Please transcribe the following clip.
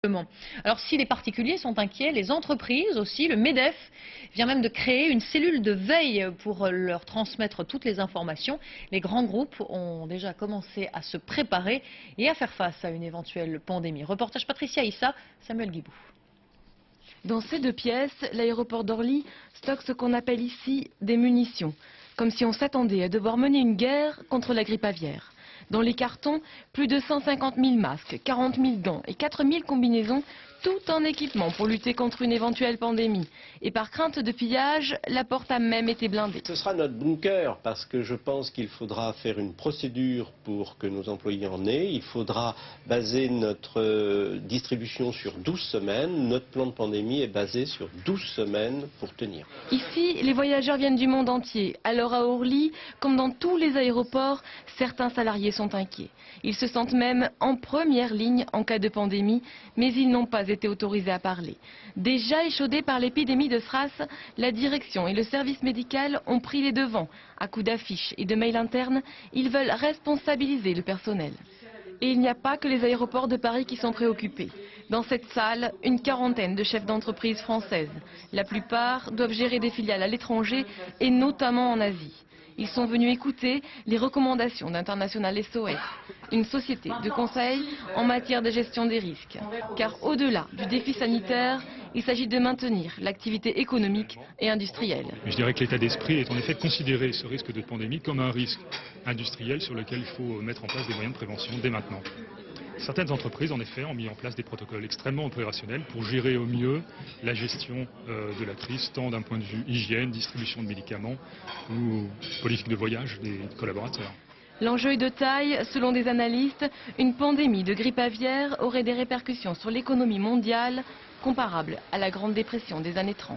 Alors si les particuliers sont inquiets, les entreprises aussi, le MEDEF vient même de créer une cellule de veille pour leur transmettre toutes les informations. Les grands groupes ont déjà commencé à se préparer et à faire face à une éventuelle pandémie. Reportage Patricia Issa, Samuel Guibou. Dans ces deux pièces, l'aéroport d'Orly stocke ce qu'on appelle ici des munitions, comme si on s'attendait à devoir mener une guerre contre la grippe aviaire. Dans les cartons, plus de 150 000 masques, 40 000 gants et 4 000 combinaisons, tout en équipement pour lutter contre une éventuelle pandémie. Et par crainte de pillage, la porte a même été blindée. Ce sera notre bunker parce que je pense qu'il faudra faire une procédure pour que nos employés en aient. Il faudra baser notre distribution sur 12 semaines. Notre plan de pandémie est basé sur 12 semaines pour tenir. Ici, les voyageurs viennent du monde entier. Alors à Orly, comme dans tous les aéroports, certains salariés sont inquiets. Ils se sentent même en première ligne en cas de pandémie, mais ils n'ont pas été autorisés à parler. Déjà échaudés par l'épidémie de SRAS, la direction et le service médical ont pris les devants. À coups d'affiches et de mails internes, ils veulent responsabiliser le personnel. Et il n'y a pas que les aéroports de Paris qui sont préoccupés. Dans cette salle, une quarantaine de chefs d'entreprise françaises. La plupart doivent gérer des filiales à l'étranger et notamment en Asie. Ils sont venus écouter les recommandations d'International SOS, une société de conseil en matière de gestion des risques. Car au-delà du défi sanitaire, il s'agit de maintenir l'activité économique et industrielle. Je dirais que l'état d'esprit est en effet de considérer ce risque de pandémie comme un risque industriel sur lequel il faut mettre en place des moyens de prévention dès maintenant. Certaines entreprises, en effet, ont mis en place des protocoles extrêmement opérationnels pour gérer au mieux la gestion de la crise, tant d'un point de vue hygiène, distribution de médicaments ou politique de voyage des collaborateurs. L'enjeu est de taille. Selon des analystes, une pandémie de grippe aviaire aurait des répercussions sur l'économie mondiale comparables à la Grande Dépression des années 30.